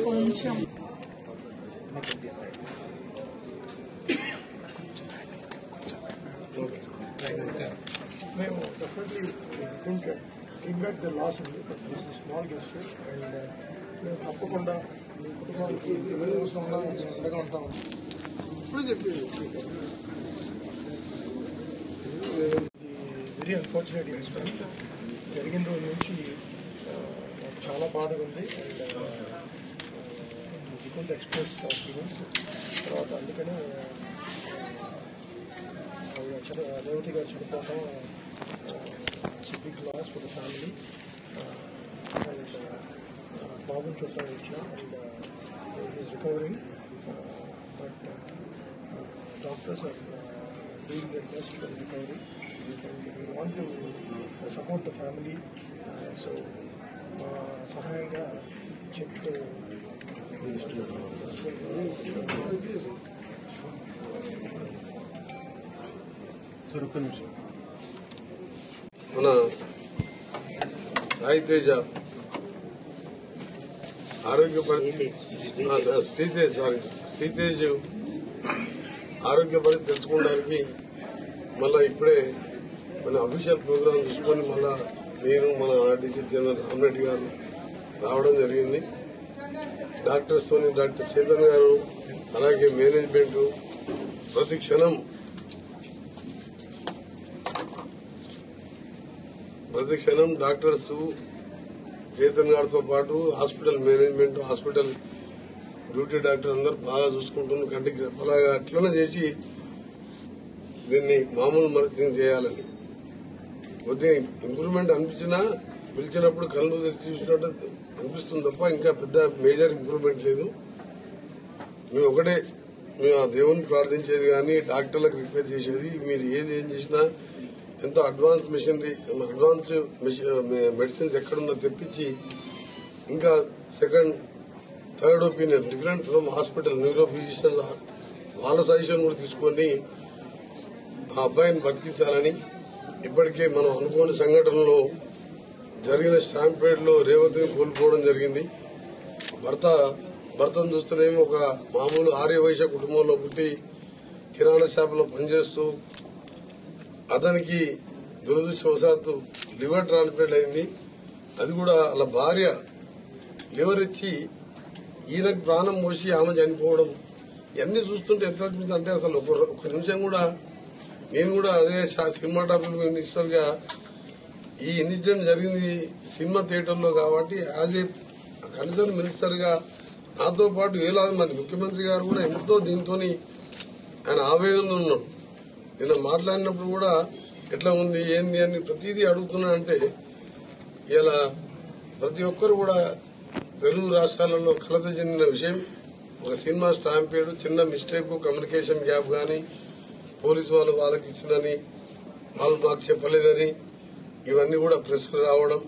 కొంచెం మేము definitely bring back the loss only, but this is a small gesture, and మేము తప్పకుండా మీ కుటుంబానికి అవసరంగా అండగా ఉంటాం. ఇప్పుడు చెప్పేది వెరీ అన్ఫార్చునేట్ ఇన్సిడెంట్ జరిగిన రోజు నుంచి నాకు చాలా బాధగా ఉంది. అండ్ కుంట్ ఎక్స్ప్రెస్ ఫీలింగ్స్ తర్వాత అందుకని రేవతి గారు చనిపోవటం big loss for the family. And బాబుని చూడటానికి వచ్చాం and is recovering, but doctors are doing their best for recovery, and we want to support the family. So సహాయంగా చెక్ మన సాయి తేజ ఆరోగ్యపడి శ్రీతేజ్ ఆరోగ్యపడి తెలుసుకోవడానికి మళ్ళా ఇప్పుడే మన అఫీషియల్ ప్రోగ్రామ్ చూసుకొని మళ్ళా నేను మన ఆర్టీసీ జనరల్ రామరెడ్డి గారు రావడం జరిగింది. డాక్టర్స్తో డాక్టర్ చైతన్య గారు అలాగే మేనేజ్మెంట్ ప్రతి క్షణం డాక్టర్స్ చైతన్య గారితో పాటు hospital management hospital duty doctor అందరూ బాగా చూసుకుంటున్నారు. కంటికి అలాగా అట్లనే చేసి దీన్ని మామూలు మరిచింగ్ చేయాలని కొద్దిగా ఇంప్రూవ్మెంట్ అనిపించినా పిలిచినప్పుడు కళ్ళు చూసినట్టు అనిపిస్తుంది తప్ప ఇంకా పెద్ద మేజర్ ఇంప్రూవ్మెంట్ లేదు. మేము ఆ దేవుని ప్రార్థించేది కానీ డాక్టర్లకు రిక్వెస్ట్ చేసేది మీరు ఏం చేసినా ఎంతో అడ్వాన్స్ మెడిసిన్స్ ఎక్కడుందో తెప్పించి ఇంకా second third opinion different from hospital neuro physician వాళ్ళ సజెషన్ కూడా తీసుకొని ఆ అబ్బాయిని బతికించాలని. ఇప్పటికే మనం అనుకోని సంఘటనలో జరిగిన స్టాంపేడ్ లో రేవతిని కోల్పోవడం జరిగింది. భర్తను చూస్తేనేమో ఒక మామూలు ఆర్యవైశ్య కుటుంబంలో పుట్టి కిరాణా షాపులో పనిచేస్తూ అతనికి దురదృష్టవశాత్తు లివర్ ట్రాన్స్ప్లాంట్ అయింది. అది కూడా వాళ్ళ భార్య లివర్ ఇచ్చి ఈయనకు ప్రాణం పోసి ఆమె చనిపోవడం ఇవన్నీ చూస్తుంటే ఎంత అనిపిస్తుంది అంటే అసలు ఒక నిమిషం కూడా నేను కూడా అదే సినిమాటోగ్రఫీ మినిస్టర్ గా ఈ ఇన్సిడెంట్ జరిగింది సినిమా థియేటర్లో కాబట్టి యాజ్ ఏ కన్సర్న్ మినిస్టర్ గా నాతో పాటు వేలాది మంది ముఖ్యమంత్రి గారు కూడా ఎంతో దీంతో ఆయన ఆవేదనలో ఉన్నాడు. నిన్న మాట్లాడినప్పుడు కూడా ఎట్లా ఉంది ఏంది అని ప్రతిదీ అడుగుతున్నానంటే ఇలా ప్రతి ఒక్కరు కూడా తెలుగు రాష్ట్రాలలో కలత చెందిన విషయం. ఒక సినిమా స్టాంపేడ్ చిన్న మిస్టేక్ కమ్యూనికేషన్ గ్యాప్ గాని పోలీసు వాళ్ళు వాళ్ళకి ఇచ్చిందని వాళ్ళు మాకు చెప్పలేదని ఇవన్నీ కూడా ప్రెస్ రావడం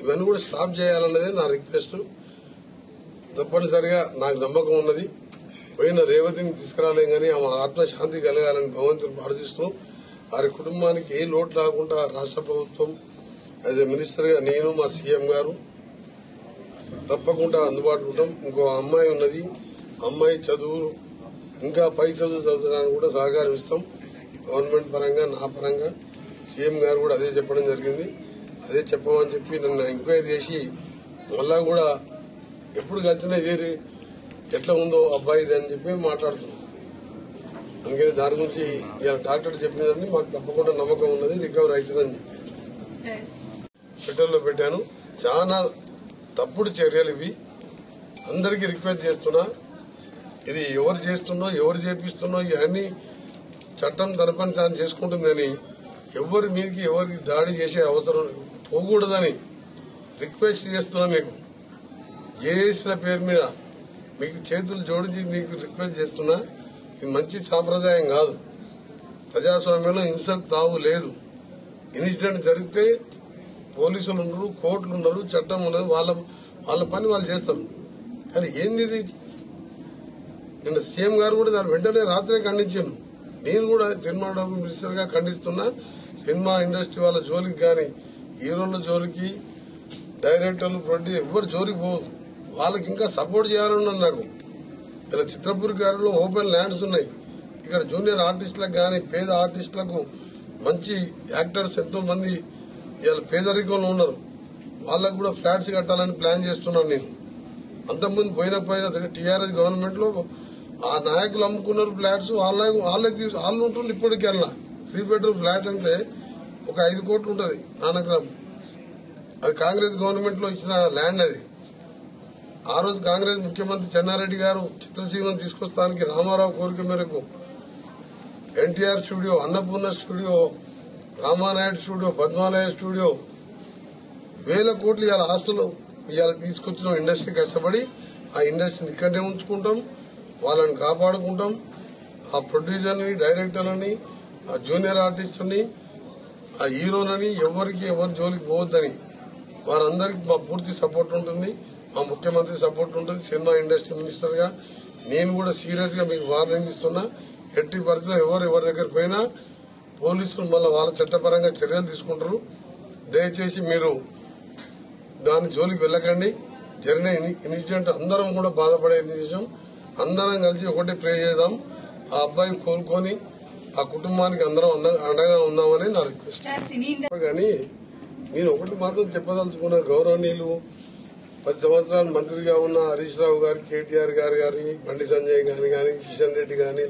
ఇవన్నీ కూడా స్టాప్ చేయాలన్నదే నా రిక్వెస్ట్. తప్పనిసరిగా నాకు నమ్మకం ఉన్నది పోయిన రేవతిని తీసుకురాలేం కానీ ఆమె ఆత్మశాంతి కలగాలని భగవంతుని ప్రార్థిస్తూ వారి కుటుంబానికి ఏ లోటు రాకుండా రాష్ట్ర ప్రభుత్వం యాజ్ ఏ మినిస్టర్ గా నేను మా సీఎం గారు తప్పకుండా అందుబాటులో ఉంటాం. ఇంకో అమ్మాయి ఉన్నది, అమ్మాయి చదువు ఇంకా పై చదువు చదువుతానికి కూడా సహకారం ఇస్తాం. గవర్నమెంట్ పరంగా నా పరంగా సీఎం గారు కూడా అదే చెప్పడం జరిగింది. అదే చెప్పమని చెప్పి నన్ను ఎంక్వైరీ చేసి మళ్ళా కూడా ఎప్పుడు కలిసినా ఇదే ఎట్లా ఉందో అబ్బాయిది అని చెప్పి మాట్లాడుతున్నాం. అందుకని దాని గురించి ఇలా డాక్టర్ చెప్పినదని మాకు తప్పకుండా నమ్మకం ఉన్నది, రికవర్ అవుతుందని చెప్పి ట్విట్టర్లో పెట్టాను. చాలా తప్పుడు చర్యలు ఇవి. అందరికీ రిక్వెస్ట్ చేస్తున్నా, ఇది ఎవరు చేస్తున్నో ఎవరు చేపిస్తున్నో ఇవన్నీ చట్టం తన పని తాను చేసుకుంటుందని ఎవరి మీదకి ఎవరికి దాడి చేసే అవసరం పోకూడదని రిక్వెస్ట్ చేస్తున్నా. మీకు జేఏసీల పేరు మీద మీకు చేతులు జోడించి మీకు రిక్వెస్ట్ చేస్తున్నా. ఇది మంచి సాంప్రదాయం కాదు. ప్రజాస్వామ్యంలో హింసకు తావు లేదు. ఇన్సిడెంట్ జరిగితే పోలీసులు ఉండరు, కోర్టులు ఉండరు, చట్టం ఉండదు, వాళ్ళ పని వాళ్ళు చేస్తారు. కానీ ఏంది ఇది? నిన్న సీఎం గారు కూడా దాని వెంటనే రాత్రే ఖండించారు. నేను కూడా సినిమాటోగ్రఫీ మినిస్టర్ గా ఖండిస్తున్నా. సినిమా ఇండస్ట్రీ వాళ్ళ జోలికి కానీ హీరోల జోలికి డైరెక్టర్లు ప్రొడ్యూసర్ ఎవరు జోలికి పోదు. వాళ్ళకి ఇంకా సపోర్ట్ చేయాలన్నది నాకు. ఇలా చిత్రపూర్ గారిలో ఓపెన్ ల్యాండ్స్ ఉన్నాయి. ఇక్కడ జూనియర్ ఆర్టిస్టులకు కానీ పేద ఆర్టిస్టులకు మంచి యాక్టర్స్ ఎంతో మంది ఇవాళ పేదరికంలో ఉన్నారు. వాళ్ళకు కూడా ఫ్లాట్స్ కట్టాలని ప్లాన్ చేస్తున్నాను నేను. అంతకుముందు పోయిన టీఆర్ఎస్ గవర్నమెంట్ లో ఆ నాయకులు అమ్ముకున్నారు ఫ్లాట్స్. వాళ్ళు ఉంటుంది ఇప్పటికెళ్ళా. 3 బెడ్రూమ్ ఫ్లాట్ అంటే ఒక 5 కోట్లు ఉంటుంది నానగ్రామ్. అది కాంగ్రెస్ గవర్నమెంట్ లో ఇచ్చిన ల్యాండ్. అది ఆ రోజు కాంగ్రెస్ ముఖ్యమంత్రి చెన్నారెడ్డి గారు చిత్రసీమను తీసుకొస్తానికి రామారావు కోరిక మేరకు NTR studio, Annapurna studio, Ramanaidu studio, Padmalaya studio 1000 కోట్లు ఇవాళ ఆస్తులు ఇవాళ తీసుకొచ్చిన ఇండస్ట్రీ కష్టపడి ఆ ఇండస్ట్రీని ఇక్కడనే ఉంచుకుంటాం. వాళ్ళని కాపాడుకుంటాం. ఆ ప్రొడ్యూసర్ని, డైరెక్టర్లని, ఆ జూనియర్ ఆర్టిస్టుని, ఆ హీరోలని ఎవరు జోలికి పోవద్దని వారందరికీ మా పూర్తి సపోర్ట్ ఉంటుంది. మా ముఖ్యమంత్రి సపోర్ట్ ఉంటుంది. సినిమా ఇండస్ట్రీ మినిస్టర్ గా నేను కూడా సీరియస్ గా మీకు వార్నింగ్ ఇస్తున్నా. ఎట్టి పరిస్థితుల్లో ఎవరి దగ్గర పోయినా పోలీసులు మళ్ళీ వాళ్ళ చట్టపరంగా చర్యలు తీసుకుంటారు. దయచేసి మీరు దాని జోలికి వెళ్ళకండి. జరిగిన ఇన్సిడెంట్ అందరం కూడా బాధపడే విషయం. అందరం కలిసి ఒకటే ప్రే చేద్దాం. ఆ అబ్బాయి కోలుకొని ఆ కుటుంబానికి అందరం అండగా ఉన్నామని నా రిక్వెస్ట్. కానీ నేను ఒకటి మాత్రం చెప్పదలుచుకున్న, గౌరవనీయులు 10 సంవత్సరాలు మంత్రిగా ఉన్న హరీష్ రావు గారు, కేటీఆర్ గారు గాని, బండి సంజయ్ గాని గాని, కిషన్ రెడ్డి గాని,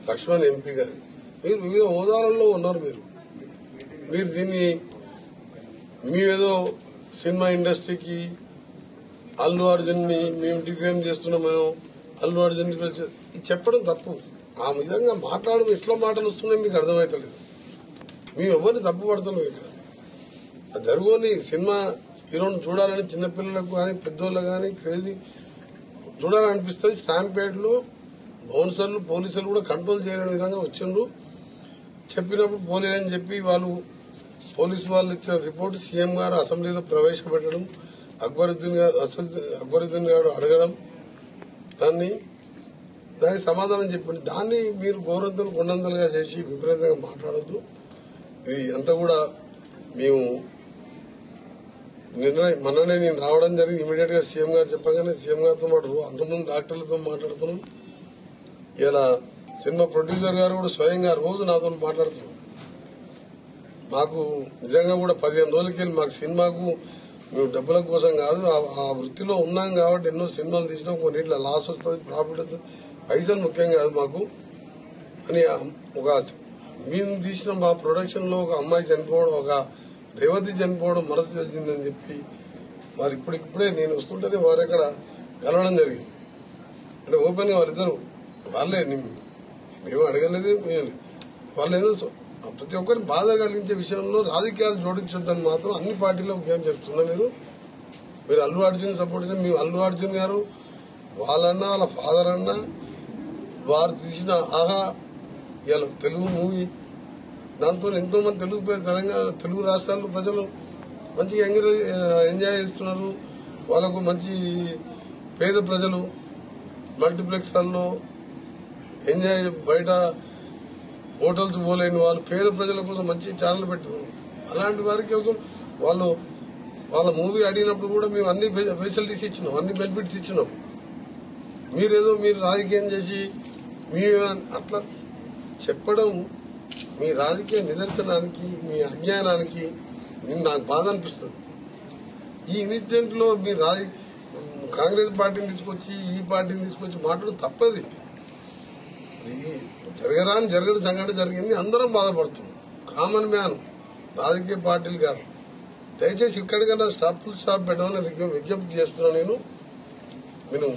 లక్ష్మణ్ ఎంపీ గాని, మీరు వివిధ హోదాలలో ఉన్నారు. మీరు దీన్ని మీరేదో సినిమా ఇండస్ట్రీకి అల్లు అర్జున్ ని మేము డిఫేమ్ చేస్తున్నాం, మనం అల్లు అర్జున్ చెప్పడం తప్పు. ఆ విధంగా మాట్లాడడం ఎట్లా మాటలు వస్తున్నాయి మీకు అర్థమవుతలేదు. మేము ఎవరిని తప్పు పడుతున్నాం. ఇక్కడ జరుగుని సినిమా హీరోని చూడాలని చిన్నపిల్లలకు కానీ పెద్దోళ్ళకు కానీ క్రేజీ చూడాలనిపిస్తుంది. స్టాంపేడ్లో బౌన్సర్లు, పోలీసులు కూడా కంట్రోల్ చేయలేని విధంగా వచ్చిండ్రు. చెప్పినప్పుడు పోలేదని చెప్పి పోలీసు వాళ్ళు ఇచ్చిన రిపోర్టు సీఎం గారు అసెంబ్లీలో ప్రవేశపెట్టడం, అక్బరుద్దీన్ గారు అడగడం, దానికి సమాధానం చెప్పండి. దాన్ని మీరు గోరంతలు కొండంతలుగా చేసి విపరీతంగా మాట్లాడద్దు. ఇది అంతా కూడా మేము మొన్ననే నేను రావడం జరిగింది. ఇమీడియట్ గా సీఎం గారు చెప్పగానే సీఎం గారితో అంతకుముందు డాక్టర్లతో మాట్లాడుతున్నాం. ఇలా సినిమా ప్రొడ్యూసర్ గారు కూడా స్వయంగా రోజు నాతో మాట్లాడుతున్నాం. మాకు నిజంగా కూడా 15 రోజులకెళ్ళి మాకు సినిమాకు మేము డబ్బుల కోసం కాదు, ఆ వృత్తిలో ఉన్నాం కాబట్టి ఎన్నో సినిమాలు తీసినాం. కొన్నిట్లో లాస్ వస్తుంది, ప్రాఫిట్ వస్తుంది, పైసలు ముఖ్యం కాదు మాకు అని మేము తీసిన మా ప్రొడక్షన్ లో ఒక అమ్మాయి చనిపోవడం, ఒక రేవతి చనిపోవడం మనసు తెలిసిందని చెప్పి వారు ఇప్పుడే నేను వస్తుంటేనే వారు ఎక్కడ కలవడం జరిగింది. అంటే ఓపెన్ గా వారిద్దరు వాళ్ళే, మేము అడగలేదు, వాళ్ళేదో ప్రతి ఒక్కరిని బాధ కలిగించే విషయంలో రాజకీయాలు జోడించొద్దని మాత్రం అన్ని పార్టీలో ఉద్యమం చేస్తున్నా. మీరు అల్లు అర్జున్ సపోర్ట్ చేసిన మేము అల్లు అర్జున్ గారు వాళ్ళన్నా వాళ్ళ ఫాదర్ అన్నా వారు తీసిన ఆహా ఇవాళ తెలుగు మూవీ, దాంతో ఎంతో మంది తెలుగు రాష్ట్రాల్లో ప్రజలు మంచిగా ఎంజాయ్ చేస్తున్నారు. వాళ్ళకు మంచి పేద ప్రజలు మల్టీప్లెక్స్లలో ఎంజాయ్, బయట హోటల్స్ పోలేని వాళ్ళు పేద ప్రజల కోసం మంచి ఛానల్ పెట్టినారు. అలాంటి వారి కోసం వాళ్ళ మూవీ అడిగినప్పుడు కూడా మేము అన్ని ఫెసిలిటీస్ ఇచ్చినాం, అన్ని బెనిఫిట్స్ ఇచ్చినాం. మీరు రాజకీయం చేసి అట్లా చెప్పడం మీ రాజకీయ నిదర్శనానికి, మీ అజ్ఞానానికి నాకు బాధ అనిపిస్తుంది. ఈ ఇన్సిడెంట్ లో మీరు కాంగ్రెస్ పార్టీని తీసుకొచ్చి ఈ పార్టీని తీసుకొచ్చి మాట్లాడడం తప్పది. జరగని సంఘటన జరిగింది, అందరం బాధపడుతున్నాం. కామన్ మ్యాన్, రాజకీయ పార్టీలు కాదు. దయచేసి ఇక్కడికన్నా ఫుల్ స్టాప్ పెట్టమని విజ్ఞప్తి చేస్తున్నాను. నేను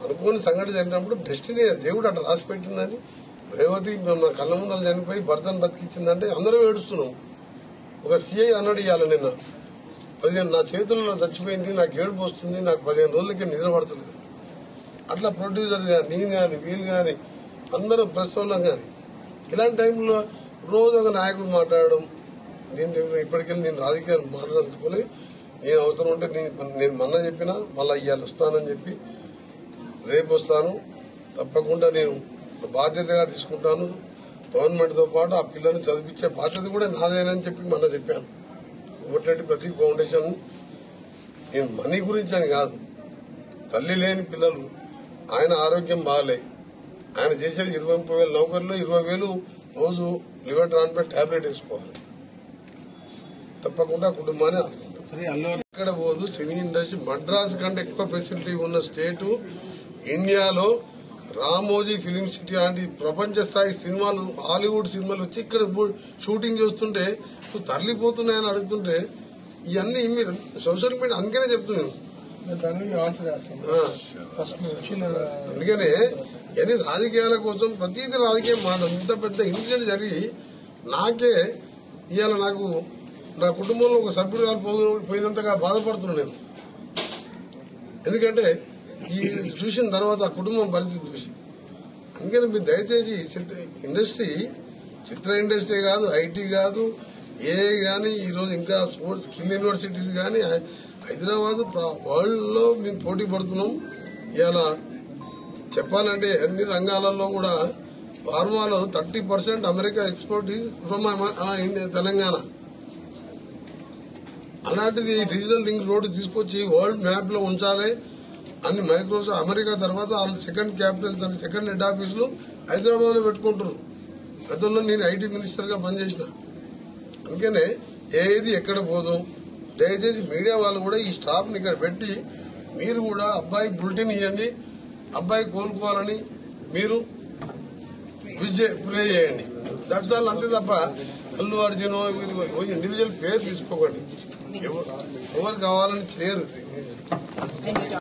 అనుకోని సంఘటన జరిగినప్పుడు డెస్టినీ దేవుడు అట్లా రాసి పెట్టిందని, రేవతి నా కళ్ళ ముందర చనిపోయి భర్తను బతికించిందంటే అందరం ఏడుస్తున్నాం. ఒక సీఐ అన్నాడు ఇవాళ నిన్న, 15 నా చేతుల్లో చచ్చిపోయింది, నాకు ఏడుపు వస్తుంది, నాకు 15 రోజులకే నిద్ర పడతలేదు. అట్లా ప్రొడ్యూసర్ కానీ, నేను కానీ, వీళ్ళు కానీ, అందరూ ప్రస్తుతం కానీ ఇలాంటి టైంలో రోజు ఒక నాయకుడు మాట్లాడడం, ఇప్పటికెళ్ళి నేను రాజకీయాలు మాట్లాడుకోలే. నేను అవసరం ఉంటే నేను మొన్న చెప్పినా మళ్ళీ ఇవాళ వస్తానని చెప్పి రేపు వస్తాను. తప్పకుండా నేను బాధ్యతగా తీసుకుంటాను. గవర్నమెంట్ తో పాటు ఆ పిల్లల్ని చదివించే బాధ్యత కూడా నాదేనని చెప్పి మొన్న చెప్పాను. కోమటిరెడ్డి ప్రతీక్ ఫౌండేషన్ నేను మనీ గురించి అని కాదు, తల్లి లేని పిల్లలు, ఆయన ఆరోగ్యం బాగాలే, ఆయన చేసేది 20,000 నౌకర్లో 20,000 రోజు లివర్ ట్రాన్స్ప్లాంట్ టాబ్లెట్ వేసుకోవాలి. తప్పకుండా కుటుంబాన్ని ఆదుకుంటాం. ఇక్కడ పోదు సినీ ఇండస్ట్రీ మద్రాస్ కంటే ఎక్కువ ఫెసిలిటీ ఉన్న స్టేటు ఇండియాలో. రామోజీ ఫిలిం సిటీ లాంటి ప్రపంచ స్థాయి సినిమాలు, హాలీవుడ్ సినిమాలు వచ్చి ఇక్కడ షూటింగ్ చేస్తుంటే నువ్వు తరలిపోతున్నాయని అడుగుతుంటే ఇవన్నీ మీరు సోషల్ మీడియా అందుకనే చెప్తున్నాను. అందుకనే ఇవన్నీ రాజకీయాల కోసం ప్రతిదీ రాజకీయం మాట. ఇంత పెద్ద ఇన్సిడెంట్ జరిగి నాకే ఇవాళ నాకు నా కుటుంబంలో ఒక సభ్యురాలు పోయినంతగా బాధపడుతున్నాను నేను. ఎందుకంటే ఈ చూసిన తర్వాత ఆ కుటుంబం పరిస్థితి చూసి. అందుకని మీరు దయచేసి ఇండస్ట్రీ, చిత్ర ఇండస్ట్రీ కాదు, ఐటీ కాదు, ఏ గానీ ఈరోజు ఇంకా స్పోర్ట్స్ స్కిల్ యూనివర్సిటీస్ గానీ హైదరాబాద్ వరల్డ్ లో మేము పోటీ పడుతున్నాం. ఇవాళ చెప్పాలంటే అన్ని రంగాలలో కూడా ఫార్మాలో 30% అమెరికా ఎక్స్పోర్ట్ ఫ్రమ్ తెలంగాణ. అలాంటిది డిజిటల్ లింక్ రోడ్డు తీసుకొచ్చి వరల్డ్ మ్యాప్ లో ఉంచాలి అని మైక్రోసాఫ్ట్ అమెరికా తర్వాత వాళ్ళు సెకండ్ క్యాపిటల్స్ అని సెకండ్ హెడ్ ఆఫీసులు హైదరాబాద్ లో పెట్టుకుంటున్నారు. గతంలో నేను ఐటీ మినిస్టర్ గా పనిచేసిన. అందుకనే ఏది ఎక్కడ పోదు. దయచేసి మీడియా వాళ్ళు కూడా ఈ స్టాఫ్ ని ఇక్కడ పెట్టి మీరు కూడా అబ్బాయి బులెటిన్ ఇవ్వండి, అబ్బాయి కోలుకోవాలని మీరు ప్రే చేయండి. That's all. అంతే తప్ప అల్లు అర్జున్ ఇండివిజువల్ పేరు తీసుకోకండి. ఎవరు కావాలని చేయరు.